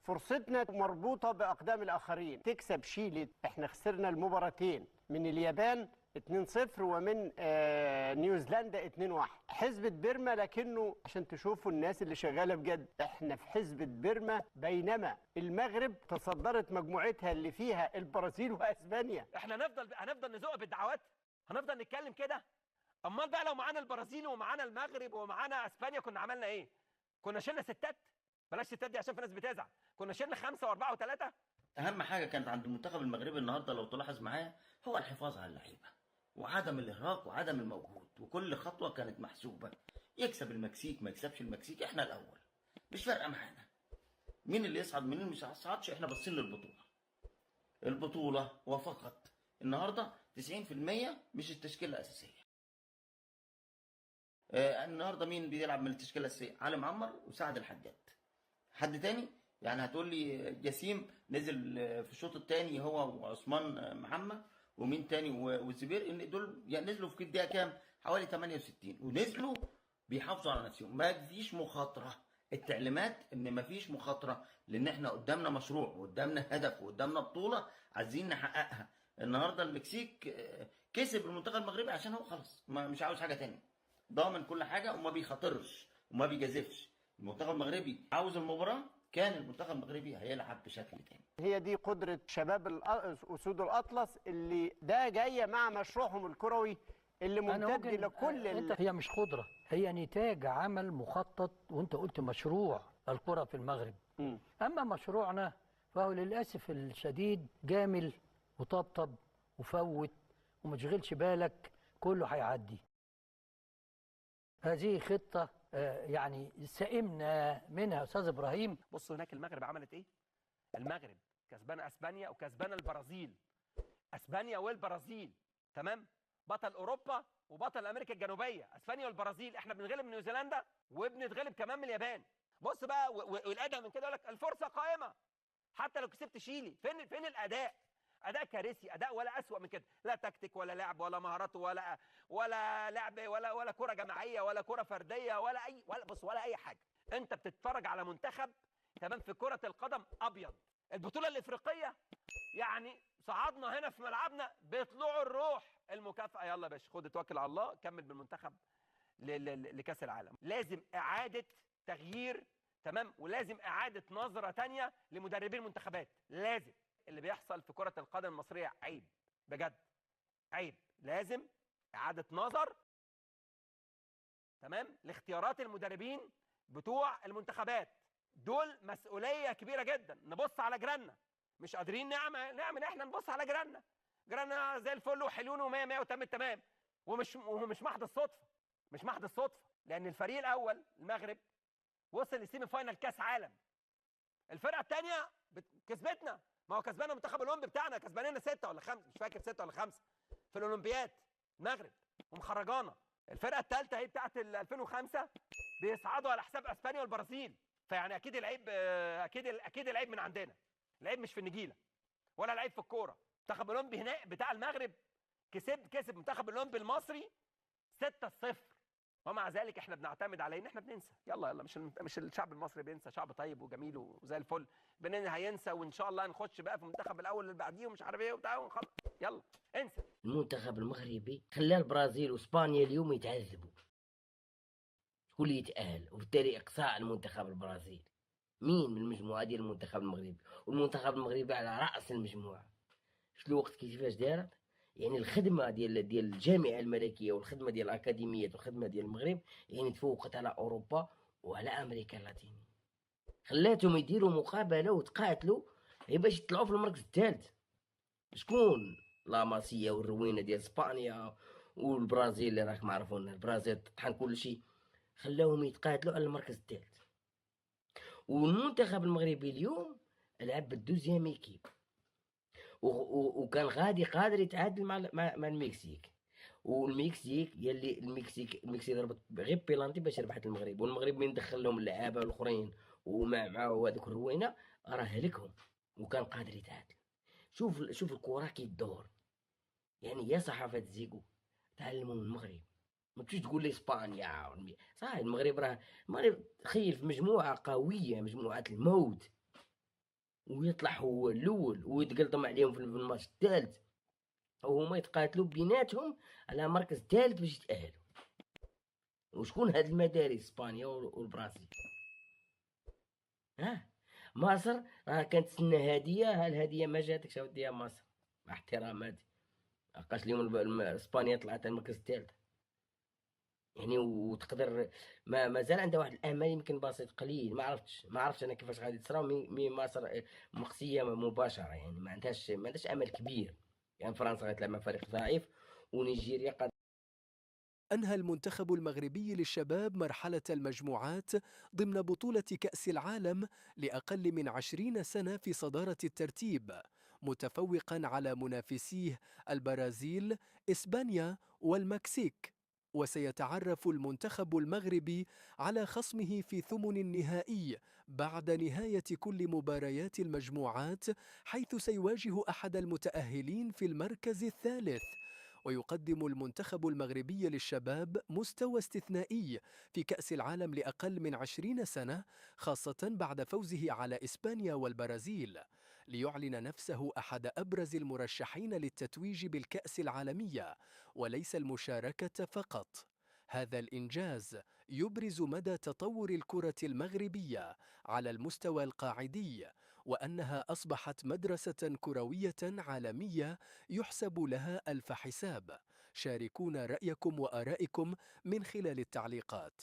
فرصتنا مربوطة بأقدام الآخرين. تكسب شيلي، احنا خسرنا المباراتين من اليابان 2-0 ومن نيوزيلندا 2-1. حسبة بيرما، لكنه عشان تشوفوا الناس اللي شغالة بجد، احنا في حسبة بيرما بينما المغرب تصدرت مجموعتها اللي فيها البرازيل واسبانيا. احنا هنفضل نزق بالدعوات؟ هنفضل نتكلم كده؟ امال بقى لو معانا البرازيل ومعانا المغرب ومعانا اسبانيا كنا عملنا ايه؟ كنا شلنا ستات؟ بلاش ستات دي عشان في ناس بتزعل. كنا شلنا 5 و4 و3. اهم حاجه كانت عند المنتخب المغربي النهارده لو تلاحظ معايا هو الحفاظ على اللعيبه وعدم الارهاق وعدم المجهود، وكل خطوه كانت محسوبه. يكسب المكسيك ما يكسبش المكسيك، احنا الاول، مش فارقه معانا مين اللي يصعد مين اللي مش هيصعدش. احنا باصين للبطوله، البطوله وفقط. النهارده 90% مش التشكيله الاساسيه. النهارده مين بيلعب من التشكيله الاساسيه؟ علي معمر وسعد الحداد. حد تاني؟ يعني هتقول لي جسيم نزل في الشوط الثاني هو وعثمان محمد ومين تاني والزبير، ان دول يعني نزلوا في الدقيقه كام؟ حوالي 68، ونزلوا بيحافظوا على نفسهم. ما فيش مخاطره. التعليمات ان ما فيش مخاطره، لان احنا قدامنا مشروع وقدامنا هدف وقدامنا بطوله عايزين نحققها. النهارده المكسيك كسب المنتخب المغربي عشان هو خلاص مش عاوز حاجه تاني، ضامن كل حاجه وما بيخاطرش وما بيجازفش. المنتخب المغربي عاوز المباراه، كان المنتخب المغربي هيلعب بشكل تاني. هي دي قدرة شباب أسود الأطلس اللي ده جاية مع مشروعهم الكروي اللي ممتد لكل هي مش قدرة، هي نتاج عمل مخطط. وانت قلت مشروع الكرة في المغرب. أما مشروعنا فهو للأسف الشديد جامل وطبطب وفوت وما تشغلش بالك، كله هيعدي. هذه خطة يعني سئمنا منها أستاذ إبراهيم. بصوا هناك المغرب عملت ايه؟ المغرب كسبانه اسبانيا وكسبانه البرازيل. اسبانيا والبرازيل، تمام؟ بطل اوروبا وبطل امريكا الجنوبيه، اسبانيا والبرازيل. احنا بنتغلب من نيوزيلندا وبنتغلب كمان من اليابان. بص بقى، والاداء من كده يقول لك الفرصه قائمه حتى لو كسبت شيلي. فين الاداء؟ اداء كارثي، اداء ولا اسوأ من كده. لا تكتيك ولا لعب ولا مهارات ولا لعب ولا كره جماعيه ولا كره فرديه ولا اي حاجه. انت بتتفرج على منتخب، تمام، في كره القدم ابيض. البطوله الافريقيه يعني صعدنا هنا في ملعبنا بطلوع الروح. المكافاه يلا يا باشا، خد اتوكل على الله، كمل بالمنتخب لكاس العالم. لازم اعاده تغيير، تمام، ولازم اعاده نظره ثانيه لمدربين المنتخبات. لازم. اللي بيحصل في كره القدم المصريه عيب، بجد عيب. لازم اعاده نظر، تمام، لاختيارات المدربين بتوع المنتخبات. دول مسؤوليه كبيره جدا. نبص على جيراننا، مش قادرين نعمل احنا نبص على جيراننا زي الفل وحلوين و100 100 وتمام. ومش محض الصدفه، مش محض الصدفه، لان الفريق الاول المغرب وصل لسيمي فاينال كاس عالم. الفرقه الثانيه كسبتنا، ما هو كسبان المنتخب الاولمبي بتاعنا، كسباننا 6 ولا 5، مش فاكر 6 ولا 5 في الاولمبياد المغرب، ومخرجانا. الفرقه الثالثه هي بتاعت 2005 بيصعدوا على حساب اسبانيا والبرازيل. فيعني اكيد العيب، اكيد العيب من عندنا. العيب مش في النجيله ولا العيب في الكوره. المنتخب الاولمبي هنا بتاع المغرب كسب المنتخب الاولمبي المصري 6-0، ومع ذلك احنا بنعتمد على ان احنا بننسى. يلا مش الشعب المصري بينسى، شعب طيب وجميل وزي الفل. هينسى، وان شاء الله هنخش بقى في المنتخب الاول اللي بعديه ومش عارف ايه وبتاع ونخلص. يلا انسى. المنتخب المغربي خلى البرازيل واسبانيا اليوم يتعذبوا، واللي يتأهل، وبالتالي اقصاء المنتخب البرازيلي. مين من المجموعه ديال المنتخب المغربي؟ والمنتخب المغربي على راس المجموعه. شنو الوقت كيفاش دارت؟ يعني الخدمه ديال الجامعه الملكيه والخدمه ديال الاكاديميات والخدمه ديال المغرب يعني تفوقت على اوروبا وعلى امريكا اللاتينيه. خلاتهم يديروا مقابله وتقاتلوا باش يطلعوا في المركز الثالث. شكون؟ لاماسيا والروينه ديال اسبانيا والبرازيل اللي راك معرفون، البرازيل تطحن كل شيء، خلاوهم يتقاتلوا على المركز الثالث. والمنتخب المغربي اليوم لعب بالدوزيام ايكيب، وكان قادر يتعادل مع المكسيك. والمكسيك يلي المكسيك ضربت غير بيلانتي باش ربحت المغرب، والمغرب من دخل لهم اللعابه الاخرين ومع هذوك الروينه راه هلكهم، وكان قادر يتعادل. شوف الكره كي تدور. يعني يا صحافه زيكو تعلموا من المغرب، ما تجيش تقول لي اسبانيا صحيح. المغرب تخيل في مجموعه قويه، مجموعه الموت، ويطلع هو الاول ويتقلطم عليهم في الماتش الثالث، وهما يتقاتلوا بيناتهم على مركز ثالث باش يتاهلوا. وشكون هاد المدارس؟ اسبانيا والبرازيل. مصر راه كانت تسنى هديه، هالهديه ما جاتكش اودي يا مصر، مع احتراماتي. لقاش اليوم اسبانيا طلعت المركز الثالث يعني، وتقدر ما زال عندها واحد الامل يمكن بسيط قليل. ما عرفتش انا كيفاش غادي تصرا مي مصر مقصيه مباشره يعني، ما عندهاش امل كبير يعني. فرنسا غتلعب مع فريق ضعيف، ونيجيريا قد أنهى المنتخب المغربي للشباب مرحلة المجموعات ضمن بطولة كأس العالم لأقل من 20 سنة في صدارة الترتيب، متفوقا على منافسيه البرازيل، إسبانيا والمكسيك. وسيتعرف المنتخب المغربي على خصمه في ثمن النهائي بعد نهاية كل مباريات المجموعات، حيث سيواجه أحد المتأهلين في المركز الثالث. ويقدم المنتخب المغربي للشباب مستوى استثنائي في كأس العالم لأقل من 20 سنة، خاصة بعد فوزه على إسبانيا والبرازيل، ليعلن نفسه أحد أبرز المرشحين للتتويج بالكأس العالمية وليس المشاركة فقط. هذا الإنجاز يبرز مدى تطور الكرة المغربية على المستوى القاعدي، وأنها أصبحت مدرسة كروية عالمية يحسب لها ألف حساب. شاركونا رأيكم وآرائكم من خلال التعليقات.